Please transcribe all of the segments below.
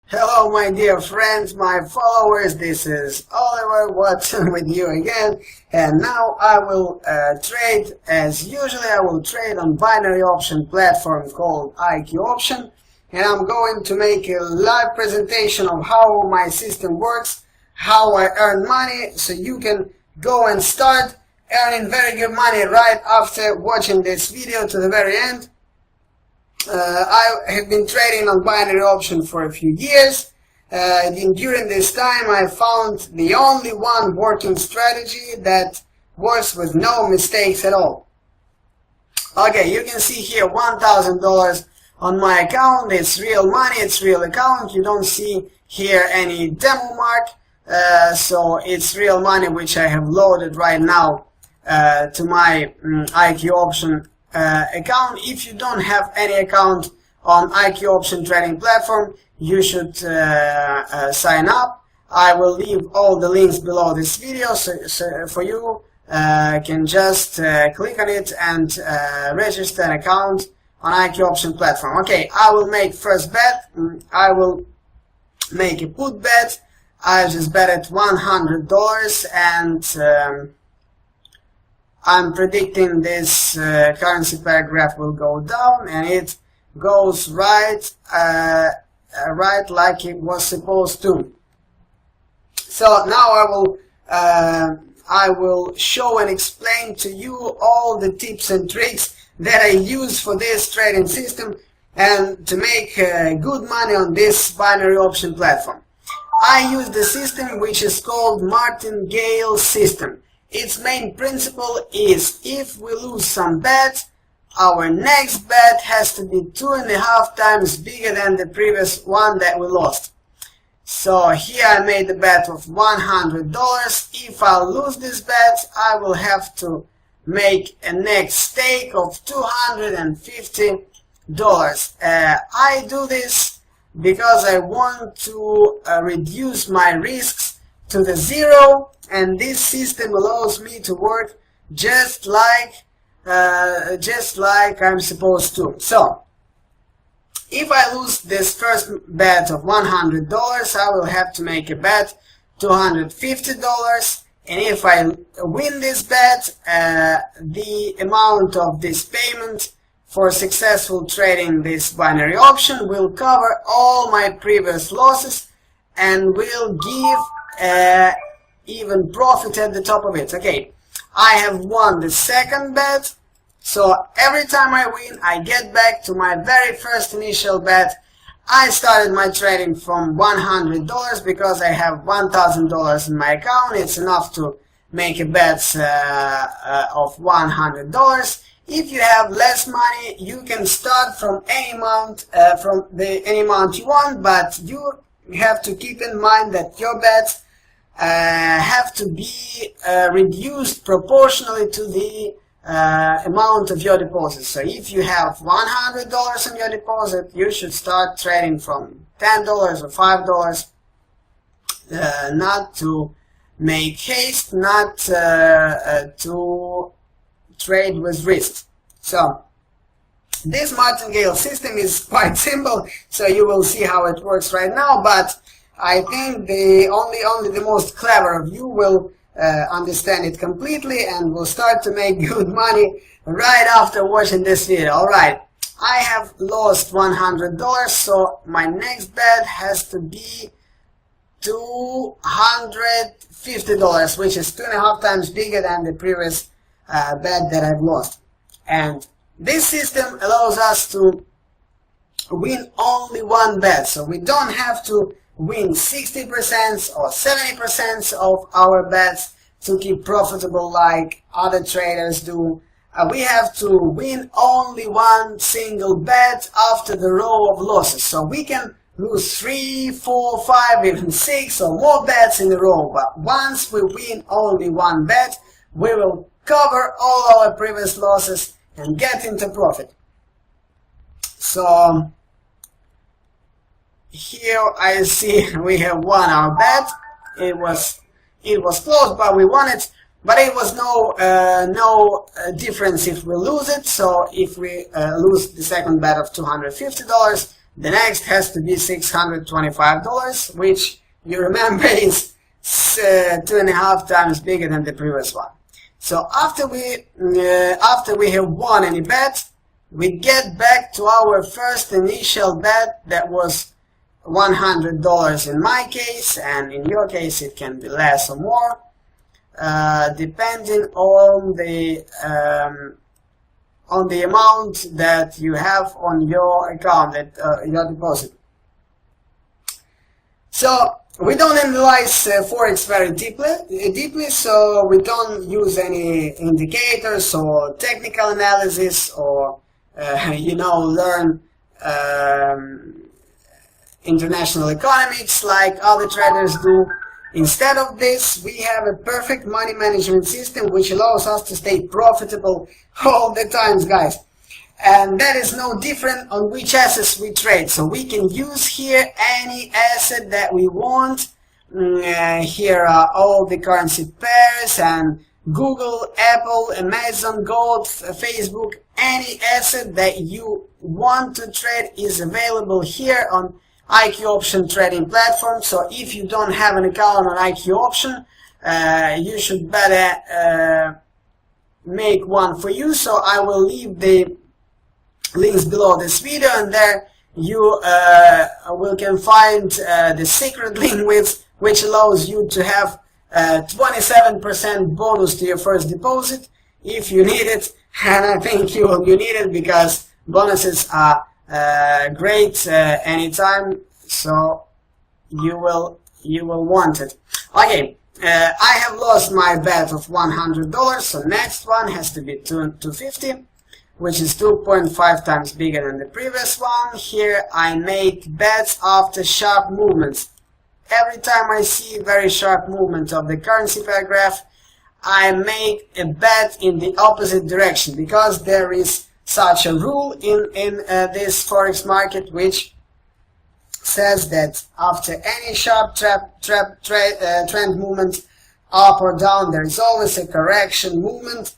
Hello my dear friends, my followers, this is Oliver Watson with you again, and now I will trade as usually. I will trade on binary option platform called IQ Option, and I'm going to make a live presentation of how my system works, how I earn money, so you can go and start earning very good money right after watching this video to the very end. I have been trading on binary option for a few years. During this time I found the only one working strategy that works with no mistakes at all. Okay, you can see here $1,000 on my account. It's real money, it's real account. You don't see here any demo mark, so it's real money which I have loaded right now to my IQ option account. If you don't have any account on IQ option trading platform, you should sign up. I will leave all the links below this video, so for you can just click on it and register an account on IQ option platform. Okay, I will make first bet. I will make a put bet. I just bet at $100 and I'm predicting this currency pair graph will go down, and it goes right like it was supposed to. So now I will show and explain to you all the tips and tricks that I use for this trading system and to make good money on this binary option platform. I use the system which is called martingale system. Its main principle is if we lose some bet, our next bet has to be 2.5 times bigger than the previous one that we lost. So here I made a bet of $100. If I lose this bet, I will have to make a next stake of $250. I do this because I want to reduce my risks to the zero, and this system allows me to work just like I'm supposed to. So if I lose this first bet of $100, I will have to make a bet $250, and if I win this bet, the amount of this payment for successful trading this binary option will cover all my previous losses and will give even profit at the top of it. Okay, I have won the second bet, so every time I win I get back to my very first initial bet. I started my trading from $100 because I have $1,000 in my account. It's enough to make a bet of $100. If you have less money, you can start from any amount, any amount you want, but you have to keep in mind that your bets have to be reduced proportionally to the amount of your deposit. So if you have $100 in your deposit, you should start trading from $10 or $5, not to make haste, not to trade with risks. So this martingale system is quite simple, so you will see how it works right now, but I think only the most clever of you will understand it completely and will start to make good money right after watching this video. Alright, I have lost $100, so my next bet has to be $250, which is 2.5 times bigger than the previous bet that I've lost. And this system allows us to win only one bet, so we don't have to win 60% or 70% of our bets to keep profitable like other traders do. We have to win only one single bet after the row of losses. So we can lose 3, 4, 5, even 6 or more bets in a row, but once we win only one bet, we will cover all our previous losses and get into profit. So here I see we have won our bet. It was close, but we won it. But it was no difference if we lose it. So if we lose the second bet of $250, The next has to be $625, which you remember is 2.5 times bigger than the previous one. So after we have won any bet, we get back to our first initial bet that was $100 in my case, and in your case it can be less or more, depending on the amount that you have on your account, your deposit. So we don't analyze Forex very deeply, so we don't use any indicators or technical analysis or learn international economics like other traders do. Instead of this, we have a perfect money management system which allows us to stay profitable all the times, guys. And that is no different on which assets we trade. So we can use here any asset that we want. Here are all the currency pairs and Google, Apple, Amazon, Gold, Facebook. Any asset that you want to trade is available here on IQ Option trading platform. So if you don't have an account on IQ Option, you should better make one for you. So I will leave the links below this video, and there you can find the secret link which allows you to have 27% bonus to your first deposit if you need it. And I think you need it because bonuses are great anytime, so you will want it. Okay, I have lost my bet of $100, so next one has to be $250, which is 2.5 times bigger than the previous one. Here I make bets after sharp movements. Every time I see very sharp movement of the currency pair graph, I make a bet in the opposite direction, because there is such a rule in this Forex market which says that after any sharp trend movement up or down, there is always a correction movement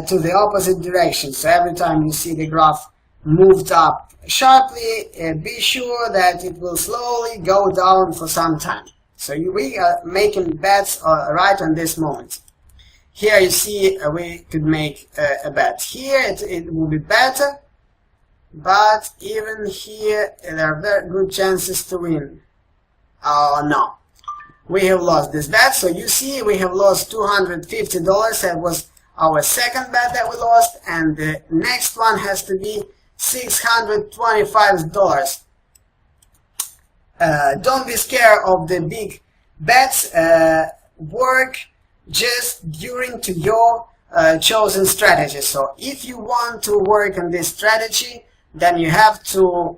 to the opposite direction. So every time you see the graph moved up sharply, be sure that it will slowly go down for some time. So we are making bets right on this moment. Here you see we could make a bet. Here it will be better, but even here there are very good chances to win. Oh no, we have lost this bet. So you see we have lost $250. That was our second bet that we lost, and the next one has to be $625. Don't be scared of the big bets. Work just during to your chosen strategy. So if you want to work on this strategy, then you have to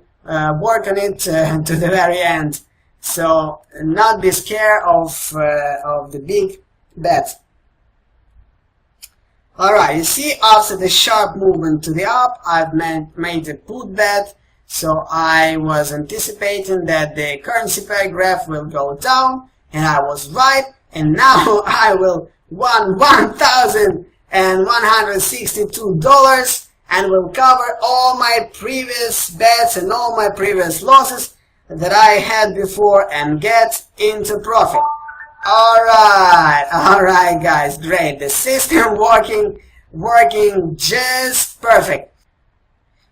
work on it to the very end. So not be scared of the big bet. Alright, you see, after the sharp movement to the up, I've made a put bet. So I was anticipating that the currency pair graph will go down, and I was right. And now I will won $1,162 and will cover all my previous bets and all my previous losses that I had before and get into profit. Alright guys, great. The system working just perfect.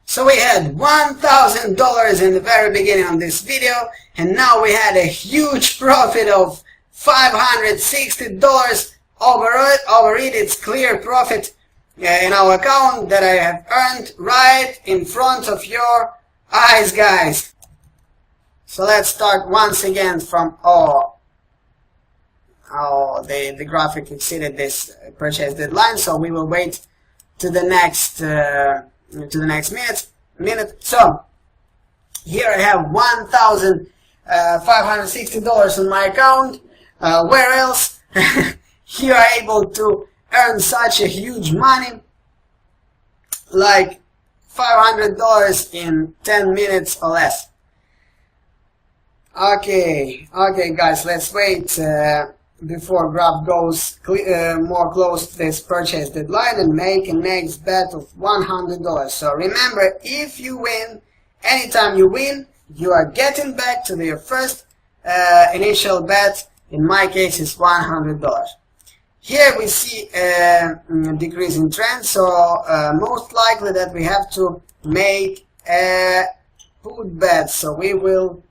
So we had $1,000 in the very beginning of this video, and now we had a huge profit of $560 over it. It's clear profit in our account that I have earned right in front of your eyes, guys. So let's start once again from the graphic exceeded this purchase deadline, so we will wait to the next minute. So here I have $1,560 on my account. Where else you are able to earn such a huge money, like $500 in 10 minutes or less? Okay guys, let's wait before graph goes more close to this purchase deadline and make a next bet of $100. So remember, if you win, anytime you win, you are getting back to your first initial bet. In my case, it's $100. Here we see a decreasing trend, so most likely that we have to make a put bet. So we will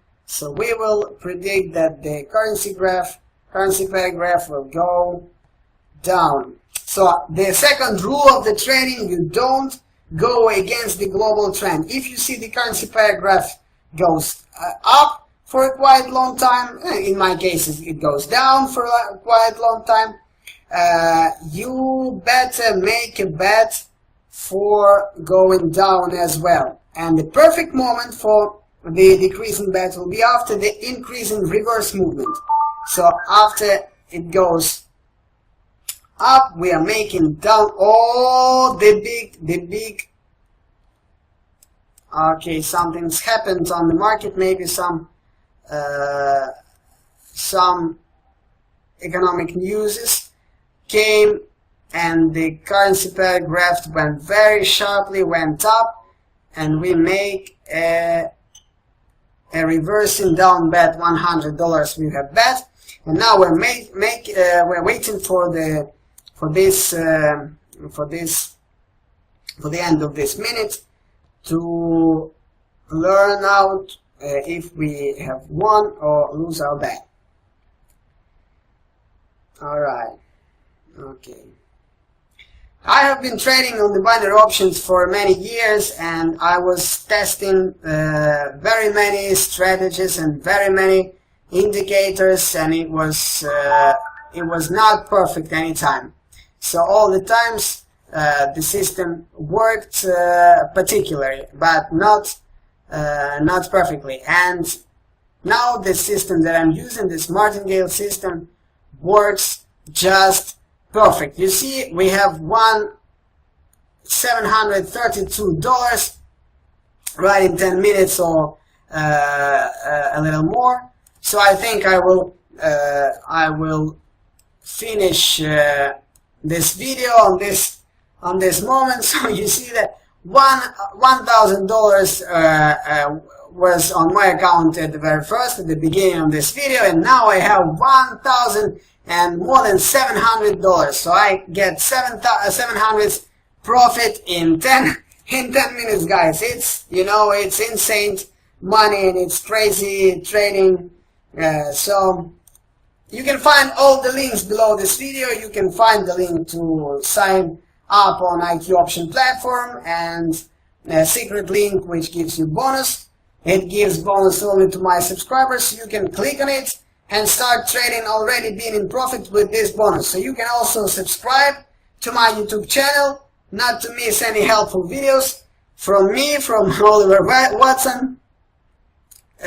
predict that the currency pair graph will go down. So the second rule of the trading: you don't go against the global trend. If you see the currency pair graph goes up for a quite long time, in my case it goes down for a quite long time, you better make a bet for going down as well. And the perfect moment for the decreasing bet will be after the increasing reverse movement. So after it goes up, we are making down all the big okay, something's happened on the market, maybe some economic news came and the currency pair graph went very sharply, went up, and we make a reversing down bet. $100 we have bet, and now we're waiting for the end of this minute to learn out if we have won or lose our bet. Alright, okay. I have been trading on the binary options for many years, and I was testing very many strategies and very many indicators, and it was not perfect anytime. So all the times the system worked particularly, but not perfectly. And now the system that I'm using, this martingale system, works just perfect. You see, we have $732 right in 10 minutes or a little more. So I think I will finish this video on this moment. So you see that $1,000 was on my account at the very first, at the beginning of this video, and now I have $1,000 and more than $700. So I get 700 profit in 10 minutes, guys. It's, you know, it's insane money and it's crazy trading. So you can find all the links below this video. You can find the link to sign up on IQ option platform, and a secret link which gives you bonus. It gives bonus only to my subscribers, so you can click on it and start trading already being in profit with this bonus. So you can also subscribe to my YouTube channel not to miss any helpful videos from me, from Oliver Watson.